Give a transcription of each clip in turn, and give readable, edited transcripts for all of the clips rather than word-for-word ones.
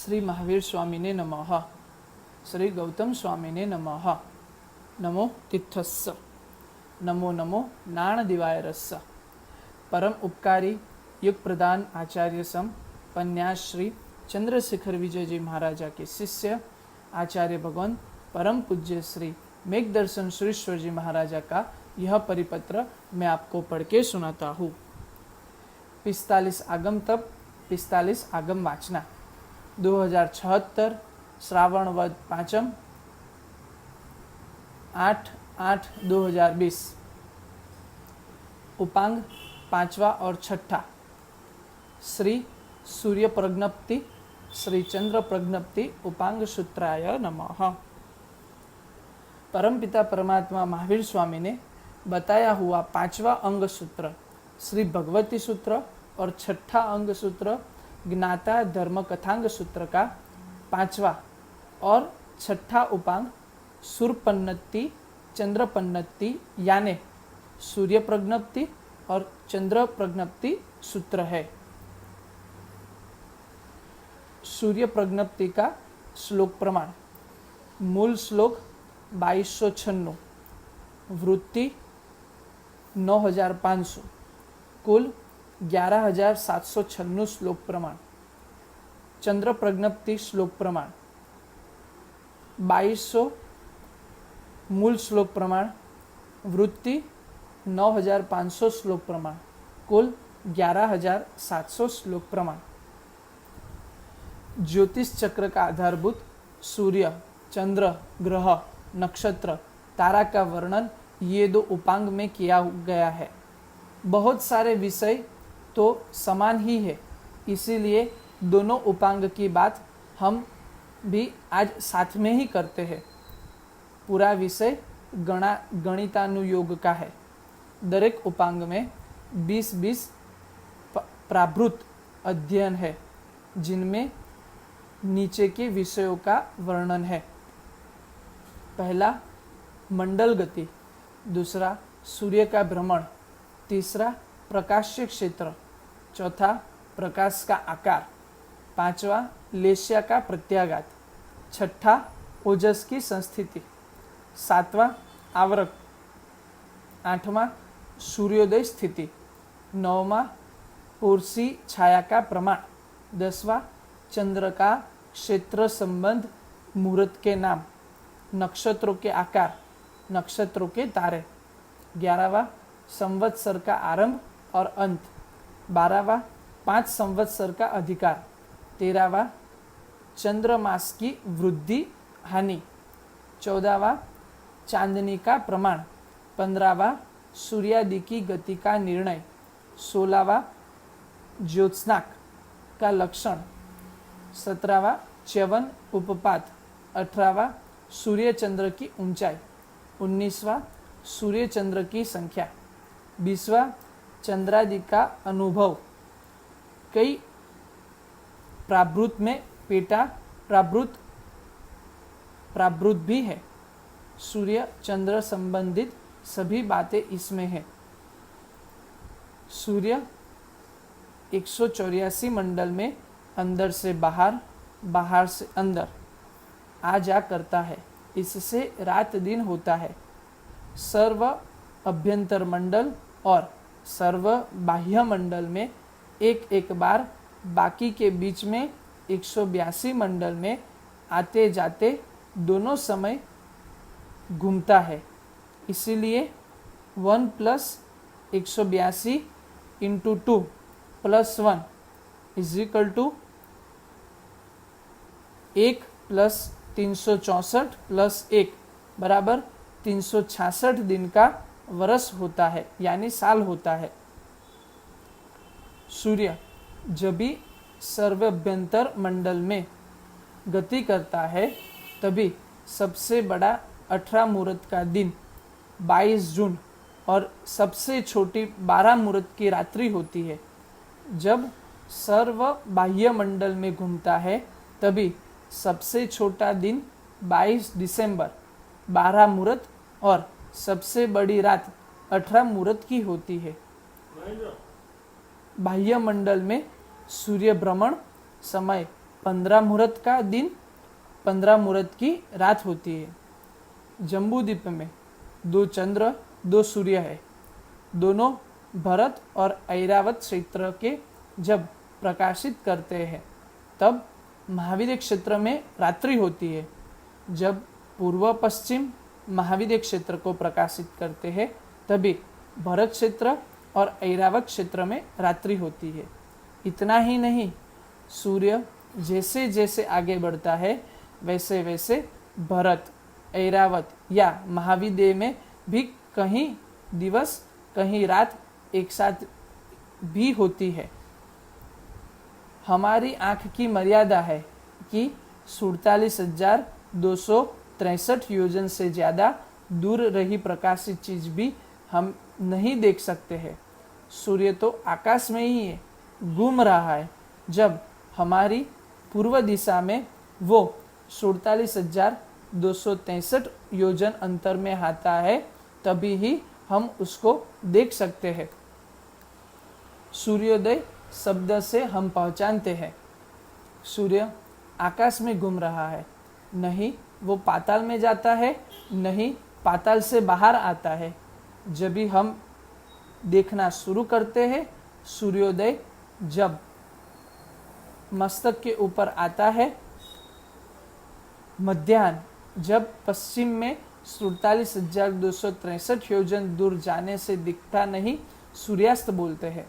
श्री महावीर स्वामिने नमः। श्री गौतम स्वामिने नमः। नमो तिथस्स। नमो नमो नाणदिवायरस्स। परम उपकारी युग प्रदान आचार्य सम पन्यास श्री चंद्रशेखर विजय जी महाराजा के शिष्य आचार्य भगवान परम पूज्य श्री मेघदर्शन सुरेश्वर जी महाराजा का यह परिपत्र मैं आपको पढ़ के सुनाता हूँ। 45 आगम तप 45 आगम वाचना 2076 श्रावण वद पांचम 8/8/2020। उपांग पांचवा और छठा श्री सूर्य प्रज्ञप्ति श्री चंद्र प्रज्ञप्ति उपांग सूत्राय नमः। परमपिता परमात्मा महावीर स्वामी ने बताया हुआ पांचवा अंग सूत्र श्री भगवती सूत्र और छठा अंग सूत्र ज्ञाता धर्म कथांग सूत्र का पांचवा और छठा उपांग सूर्यपन्नति चंद्रपन्नति यानी सूर्य प्रज्ञप्ति और चंद्र प्रज्ञप्ति सूत्र है। सूर्य प्रज्ञप्ति का श्लोक प्रमाण मूल श्लोक 2296, वृत्ति 9500, कुल 11796 श्लोक प्रमाण। चंद्र प्रज्ञप्ति श्लोक प्रमाण 2200 मूल श्लोक प्रमाण, वृत्ति 9500 श्लोक प्रमाण, कुल 11700 श्लोक प्रमाण। ज्योतिष चक्र का आधारभूत सूर्य चंद्र ग्रह नक्षत्र तारा का वर्णन ये दो उपांग में किया गया है। बहुत सारे विषय तो समान ही है, इसीलिए दोनों उपांग की बात हम भी आज साथ में ही करते हैं। पूरा विषय गणितानुयोग का है। दरेक उपांग में 20-20 प्राभृत अध्ययन है, जिनमें नीचे के विषयों का वर्णन है। पहला मंडल गति, दूसरा सूर्य का भ्रमण, तीसरा प्रकाशीय क्षेत्र, चौथा प्रकाश का आकार, पांचवा लेश्या का प्रत्याघात, छठा ओजस की संस्थिति, सातवां आवरक, आठवां सूर्योदय स्थिति, नौवां पुरसी छाया का प्रमाण, 10वां चंद्र का क्षेत्र संबंध मुहूर्त के नाम, नक्षत्रों के आकार नक्षत्रों के तारे, 11वां संवत्सर का आरंभ और अंत, 12वां 5 संवत्सर का अधिकार, 13वां चंद्रमास की वृद्धि हानि, 14वां चांदनी का प्रमाण, 15वां सूर्यादि की गति का निर्णय, 16वां ज्योत्स्नाक का लक्षण, 17वां च्यवन उपपात, 18वां सूर्य चंद्र की ऊंचाई, 19वां सूर्य चंद्र की संख्या, 20वां चंद्रादि का अनुभव। कई प्राभृत में पेटा प्राभृत भी है। सूर्य चंद्र संबंधित सभी बातें इसमें है। सूर्य 184 मंडल में अंदर से बाहर बाहर से अंदर आ जा करता है, इससे रात दिन होता है। सर्व अभ्यंतर मंडल और सर्व बाह्य मंडल में एक एक बार बाकी के बीच में 182 मंडल में आते जाते दोनों समय घूमता है। इसीलिए 1 + 182 × 2 + 1 = 1 + 364 + 1 बराबर 366 दिन का वर्ष होता है, यानी साल होता है। सूर्य जब भी सर्वाभ्यंतर मंडल में गति करता है तभी सबसे बड़ा 18 मुहूर्त का दिन 22 जून और सबसे छोटी 12 मुहूर्त की रात्रि होती है। जब सर्व बाह्य मंडल में घूमता है तभी सबसे छोटा दिन 22 दिसंबर 12 मुहूर्त और सबसे बड़ी रात 18 मुहूर्त की होती है। बाह्य मंडल में सूर्य भ्रमण समय 15 मुहूर्त का दिन, 15 मुहूर्त की रात होती है। जम्बूद्वीप में 2 चंद्र 2 सूर्य है। दोनों भरत और ऐरावत क्षेत्र के जब प्रकाशित करते हैं तब महाविद्य क्षेत्र में रात्रि होती है। जब पूर्व पश्चिम महाविद्य क्षेत्र को प्रकाशित करते हैं तभी भरत क्षेत्र और ऐरावत क्षेत्र में रात्रि होती है। इतना ही नहीं, सूर्य जैसे जैसे आगे बढ़ता है वैसे वैसे भरत, ऐरावत या महाविद्य में भी कहीं दिवस कहीं रात एक साथ भी होती है। हमारी आँख की मर्यादा है कि 47,263 योजन से ज़्यादा दूर रही प्रकाशित चीज भी हम नहीं देख सकते हैं। सूर्य तो आकाश में ही है, घूम रहा है। जब हमारी पूर्व दिशा में वो 47,263 योजन अंतर में आता है तभी ही हम उसको देख सकते हैं। सूर्योदय शब्द से हम पहचानते हैं सूर्य आकाश में घूम रहा है, नहीं वो पाताल में जाता है, नहीं पाताल से बाहर आता है। जब भी हम देखना शुरू करते हैं सूर्योदय जब मस्तक के ऊपर आता है, मध्याह्न जब पश्चिम में 47,263 योजन दूर जाने से दिखता नहीं, सूर्यास्त बोलते हैं।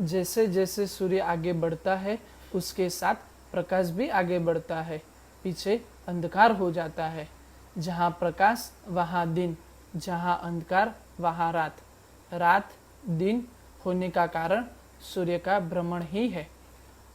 जैसे जैसे सूर्य आगे बढ़ता है उसके साथ प्रकाश भी आगे बढ़ता है। पीछे अंधकार हो जाता है। जहाँ प्रकाश वहाँ दिन, जहाँ अंधकार वहाँ रात। रात दिन होने का कारण सूर्य का भ्रमण ही है।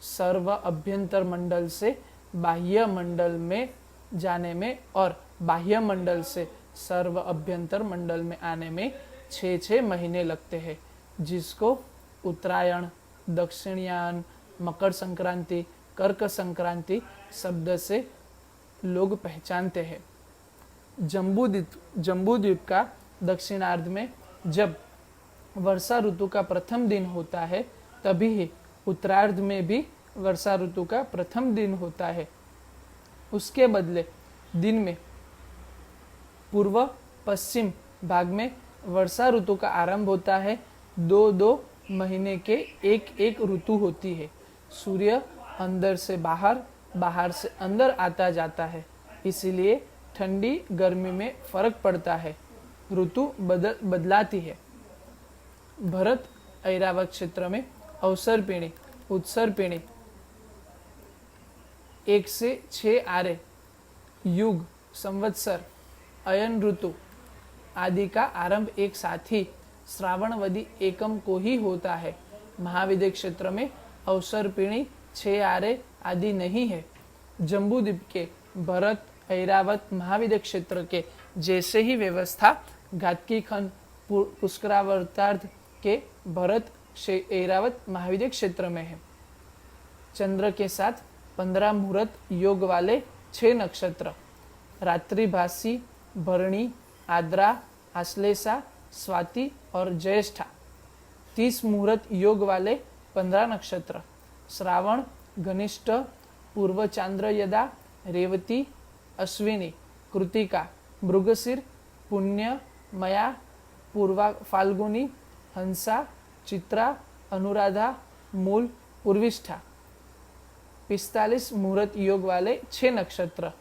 सर्व अभ्यंतर मंडल से बाह्य मंडल में जाने में और बाह्य मंडल से सर्व अभ्यंतर मंडल में आने में 6 महीने लगते हैं, जिसको उत्तरायण, दक्षिणायन, मकर संक्रांति, कर्क संक्रांति शब्द से लोग पहचानते हैं। जम्बूद्वीप का दक्षिणार्ध में जब वर्षा ऋतु का प्रथम दिन होता है तभी ही उत्तरार्ध में भी वर्षा ऋतु का प्रथम दिन होता है। उसके बदले दिन में पूर्व पश्चिम भाग में वर्षा ऋतु का आरंभ होता है। 2 महीने के एक ऋतु होती है। सूर्य अंदर से बाहर, बाहर से अंदर आता जाता है, इसीलिए ठंडी गर्मी में फर्क पड़ता है, ऋतु बदलाती है। भरत ऐरावत क्षेत्र में अवसर पीढ़ी, उत्सर पीढ़ी 1 से 6 आरे, युग, संवत्सर, अयन ऋतु आदि का आरंभ एक साथ ही श्रावणवदी एकम को ही होता है। महाविद्य क्षेत्र में अवसर पीढ़ी 6 आरे आदि नहीं है। जम्बूद्वीप के भरत ऐरावत महाविद्य क्षेत्र के जैसे ही व्यवस्था घातकी खंड पुष्करावर्तार्ध के भरत ऐरावत महाविद्य क्षेत्र में है। चंद्र के साथ 15 मुहूर्त योग वाले 6 नक्षत्र रात्रिभासी, भरणी, आद्रा, आश्लेषा, स्वाति और ज्येष्ठा। 30 मुहूर्त योग वाले 15 नक्षत्र श्रावण, घनिष्ठ, पूर्व चांद्रयदा, रेवती, अश्विनी, कृतिका, मृगशीर, पुण्य, मया, पूर्वा फाल्गुनी, हंसा, चित्रा, अनुराधा, मूल, पूर्विष्ठा। 45 मुहूर्त योग वाले 6 नक्षत्र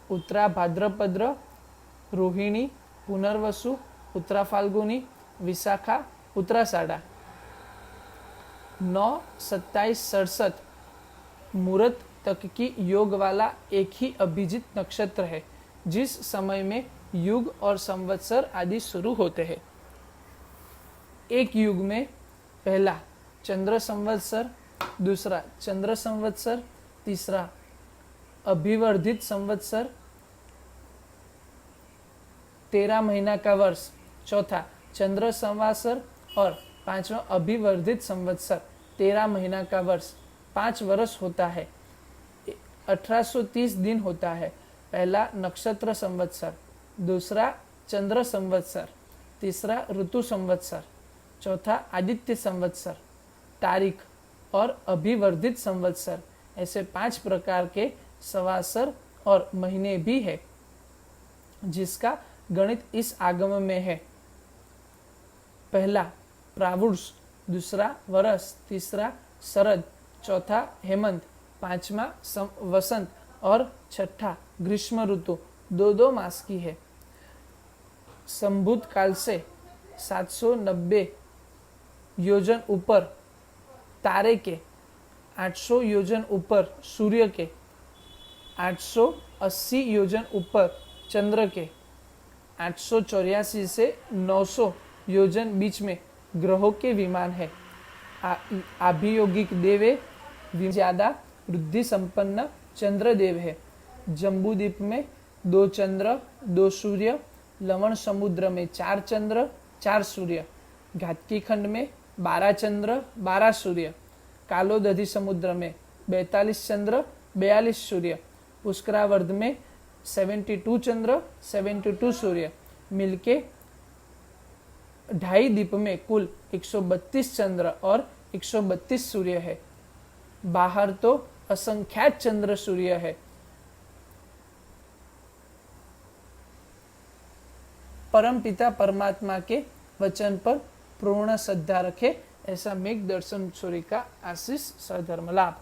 उत्तरा भाद्रपद्र, रोहिणी, पुनर्वसु, उत्तरा फाल्गुनी, विशाखा, उत्तराषाढ़ा। 9, 27, 67 मुहूर्त तक की योग वाला एक ही अभिजित नक्षत्र है, जिस समय में युग और संवत्सर आदि शुरू होते हैं। एक युग में पहला चंद्र संवत्सर, दूसरा चंद्र संवत्सर, तीसरा अभिवर्धित संवत्सर 13 महीना का वर्ष, चौथा चंद्र संवत्सर और पांचवा अभिवर्धित संवत्सर 13 महीना का वर्ष। 5 वर्ष होता है, 1830 दिन होता है। पहला नक्षत्र संवत्सर, दूसरा चंद्र संवत्सर, तीसरा ऋतु संवत्सर, चौथा आदित्य संवत्सर, तारीख और अभिवर्धित संवत्सर, ऐसे 5 प्रकार के सवासर और महीने भी है, जिसका गणित इस आगम में है। पहला प्रावुष, दूसरा वर्ष, तीसरा शरद, चौथा हेमंत, पांचवा वसंत और छठा ग्रीष्म ऋतु 2-2 मास की है। संभूत काल से 790 योजन ऊपर तारे के, 800 योजन ऊपर सूर्य के, 880 योजन ऊपर चंद्र के, 884 से 900 योजन बीच में ग्रहों के विमान है। अभियोगिक देवे ज्यादा वृद्धि संपन्न चंद्रदेव है। जम्बूद्वीप में 2 चंद्र 2 सूर्य, लवण समुद्र में 4 चंद्र 4 सूर्य, घातकी खंड में 12 चंद्र 12 सूर्य, कालोदधि समुद्र में 42 चंद्र 42 सूर्य, पुष्करावर्ध में 72 चंद्र 72 सूर्य, मिलके 2.5 द्वीप में कुल 132 चंद्र और 132 सूर्य है। बाहर तो असंख्यात चंद्र सूर्य है। परम पिता परमात्मा के वचन पर पूर्ण श्रद्धा रखे, ऐसा मेघ दर्शन सूर्य का आशीष सधर्म लाभ।